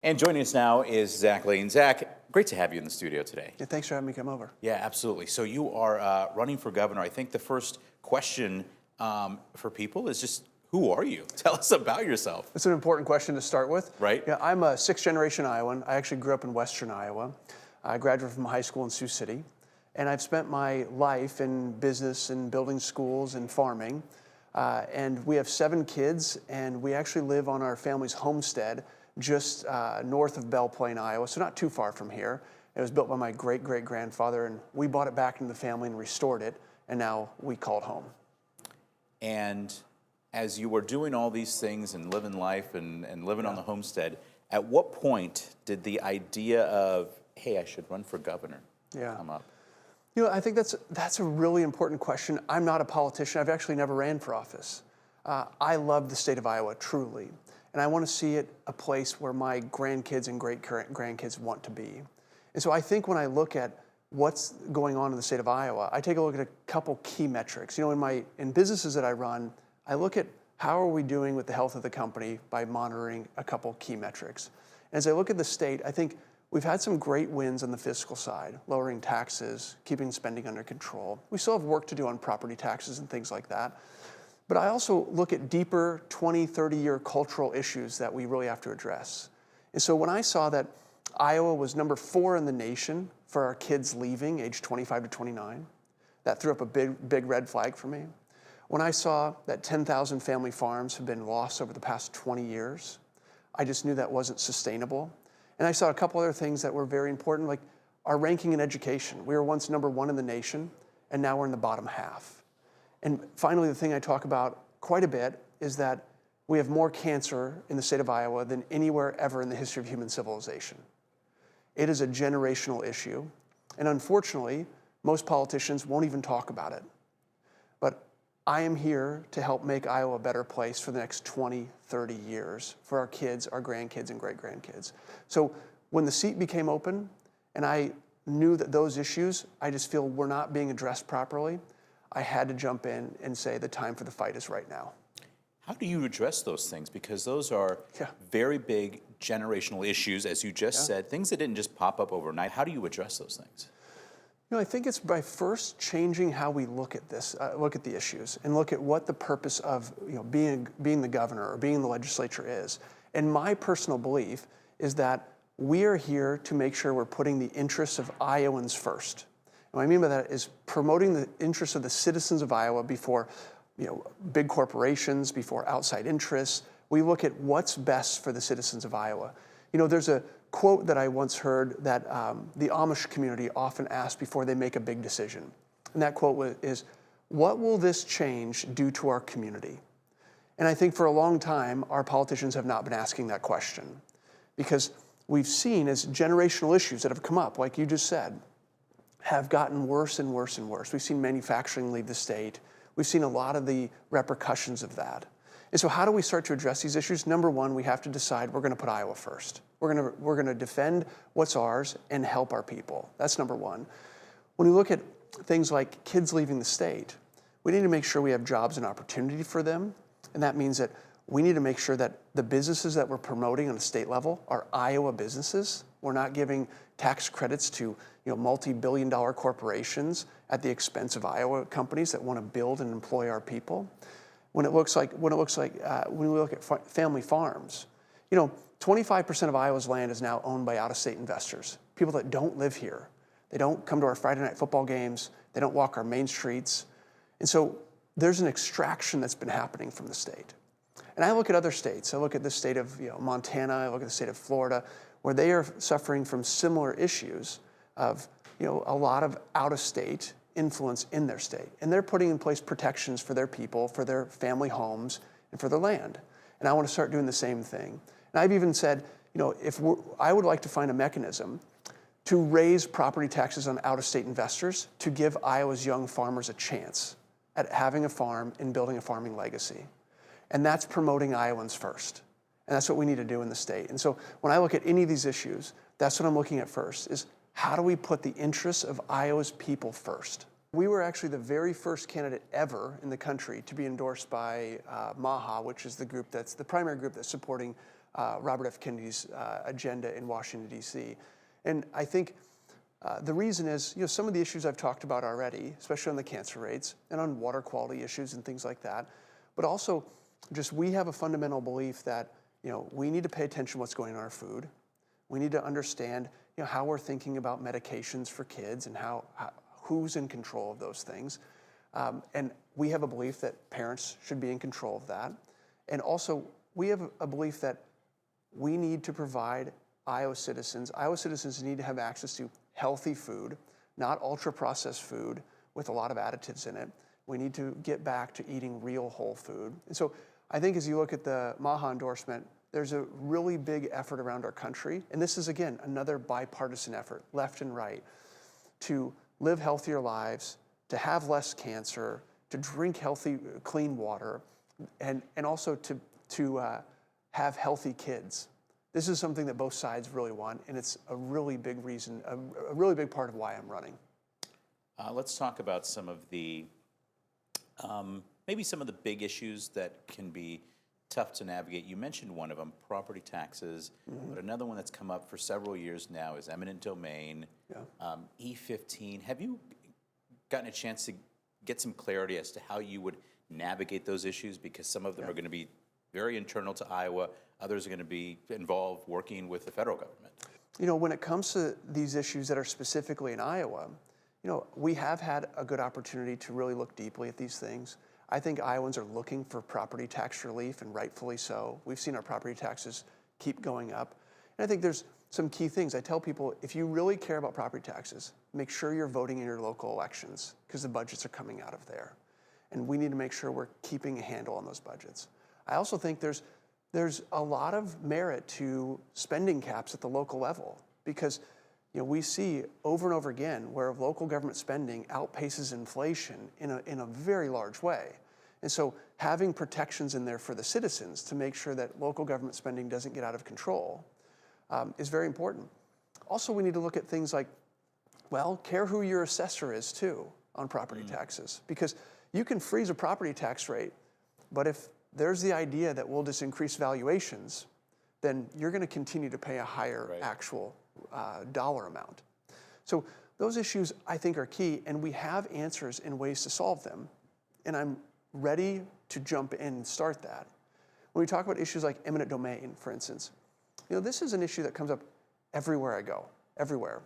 And joining us now is Zach Lahn. Zach, great to have you in the studio today. Yeah, thanks for having me come over. Yeah, absolutely. So you are running for governor. I think the first question for people is just, who are you? Tell us about yourself. It's an important question to start with. Right. Yeah, I'm a sixth-generation Iowan. I actually grew up in western Iowa. I graduated from high school in Sioux City, and I've spent my life in business and building schools and farming. And we have 7 kids, and we actually live on our family's homestead just north of Belle Plaine, Iowa, so not too far from here. It was built by my great-great-grandfather, and we bought it back into the family and restored it, and now we call it home. And as you were doing all these things and living life and living on the homestead, at what point did the idea of, hey, I should run for governor come up? You know, I think that's a really important question. I'm not a politician. I've actually never ran for office. I love the state of Iowa, truly. And I want to see it a place where my grandkids and great-grandkids want to be. And so I think when I look at what's going on in the state of Iowa, I take a look at a couple key metrics. You know, in businesses that I run, I look at how are we doing with the health of the company by monitoring a couple key metrics. And as I look at the state, I think we've had some great wins on the fiscal side, lowering taxes, keeping spending under control. We still have work to do on property taxes and things like that. But I also look at deeper 20, 30-year cultural issues that we really have to address. And so when I saw that Iowa was number 4 in the nation for our kids leaving age 25 to 29, that threw up a big red flag for me. When I saw that 10,000 family farms have been lost over the past 20 years, I just knew that wasn't sustainable. And I saw a couple other things that were very important, like our ranking in education. We were once number 1 in the nation, and now we're in the bottom half. And finally, the thing I talk about quite a bit is that we have more cancer in the state of Iowa than anywhere ever in the history of human civilization. It is a generational issue, and unfortunately, most politicians won't even talk about it. But I am here to help make Iowa a better place for the next 20, 30 years for our kids, our grandkids, and great-grandkids. So when the seat became open, and I knew that those issues, I just feel were not being addressed properly, I had to jump in and say the time for the fight is right now. How do you address those things? Because those are very big generational issues, as you just said, things that didn't just pop up overnight. How do you address those things? You know, I think it's by first changing how we look at this, look at the issues, and look at what the purpose of being the governor or being in the legislature is. And my personal belief is that we are here to make sure we're putting the interests of Iowans first. And what I mean by that is promoting the interests of the citizens of Iowa before big corporations, before outside interests. We look at what's best for the citizens of Iowa. You know, there's a quote that I once heard that the Amish community often asks before they make a big decision. And that quote is, "What will this change do to our community?" And I think for a long time, our politicians have not been asking that question, because we've seen as generational issues that have come up, like you just said, have gotten worse and worse and worse. We've seen manufacturing leave the state. We've seen a lot of the repercussions of that. And so how do we start to address these issues? Number one, we have to decide we're going to put Iowa first. We're going to defend what's ours and help our people. That's number one. When we look at things like kids leaving the state, we need to make sure we have jobs and opportunity for them. And that means that we need to make sure that the businesses that we're promoting on the state level are Iowa businesses. We're not giving tax credits to multi-billion-dollar corporations at the expense of Iowa companies that want to build and employ our people. When we look at family farms, 25% of Iowa's land is now owned by out-of-state investors, people that don't live here. They don't come to our Friday night football games. They don't walk our main streets. And so there's an extraction that's been happening from the state. And I look at other states. I look at the state of Montana. I look at the state of Florida, where they are suffering from similar issues of a lot of out-of-state influence in their state. And they're putting in place protections for their people, for their family homes, and for their land. And I want to start doing the same thing. And I've even said, I would like to find a mechanism to raise property taxes on out-of-state investors to give Iowa's young farmers a chance at having a farm and building a farming legacy. And that's promoting Iowans first. And that's what we need to do in the state. And so when I look at any of these issues, that's what I'm looking at first, is how do we put the interests of Iowa's people first? We were actually the very first candidate ever in the country to be endorsed by MAHA, which is the primary group that's supporting Robert F. Kennedy's agenda in Washington, D.C. And I think the reason is, some of the issues I've talked about already, especially on the cancer rates and on water quality issues and things like that, but also just we have a fundamental belief that, we need to pay attention to what's going on in our food. We need to understand, how we're thinking about medications for kids and who's in control of those things. And we have a belief that parents should be in control of that. And also, we have a belief that we need to provide Iowa citizens need to have access to healthy food, not ultra-processed food with a lot of additives in it. We need to get back to eating real whole food. And so I think as you look at the MAHA endorsement, there's a really big effort around our country, and this is, again, another bipartisan effort, left and right, to live healthier lives, to have less cancer, to drink healthy, clean water, and also to have healthy kids. This is something that both sides really want, and it's a really big reason, a really big part of why I'm running. Let's talk about some of the, maybe some of the big issues that can be tough to navigate. You mentioned one of them, property taxes, but another one that's come up for several years now is eminent domain, E15. Have you gotten a chance to get some clarity as to how you would navigate those issues? Because some of them are going to be very internal to Iowa, others are going to be involved working with the federal government. When it comes to these issues that are specifically in Iowa, we have had a good opportunity to really look deeply at these things. I think Iowans are looking for property tax relief, and rightfully so. We've seen our property taxes keep going up. And I think there's some key things. I tell people, if you really care about property taxes, make sure you're voting in your local elections, because the budgets are coming out of there. And we need to make sure we're keeping a handle on those budgets. I also think there's a lot of merit to spending caps at the local level, because we see over and over again where local government spending outpaces inflation in a very large way. And so having protections in there for the citizens to make sure that local government spending doesn't get out of control is very important. Also, we need to look at things like, care who your assessor is too on property taxes, because you can freeze a property tax rate, but if there's the idea that we'll just increase valuations, then you're going to continue to pay a higher actual dollar amount. So those issues, I think, are key, and we have answers and ways to solve them. And I'm ready to jump in and start that. When we talk about issues like eminent domain, for instance, this is an issue that comes up everywhere I go, everywhere.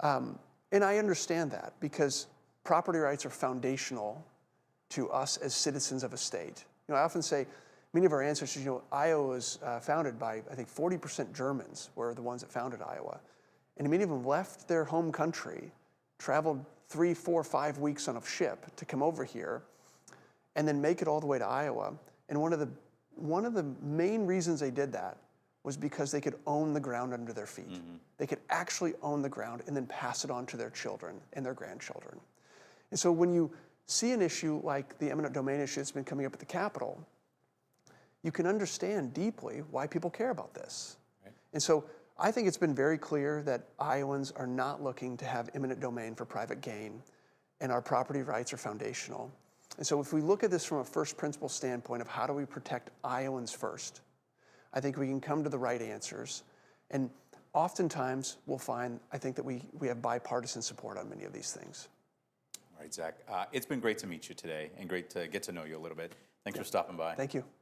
And I understand that, because property rights are foundational to us as citizens of a state. I often say, many of our ancestors, Iowa was founded by, I think, 40% Germans were the ones that founded Iowa. And many of them left their home country, traveled 3, 4, 5 weeks on a ship to come over here, and then make it all the way to Iowa. And one of the main reasons they did that was because they could own the ground under their feet. They could actually own the ground and then pass it on to their children and their grandchildren. And so when you see an issue like the eminent domain issue that's been coming up at the Capitol, you can understand deeply why people care about this. And so I think it's been very clear that Iowans are not looking to have eminent domain for private gain, and our property rights are foundational. And so if we look at this from a first principle standpoint of how do we protect Iowans first, I think we can come to the right answers. And oftentimes we'll find, I think, that we have bipartisan support on many of these things. All right, Zach. It's been great to meet you today and great to get to know you a little bit. Thanks for stopping by. Thank you.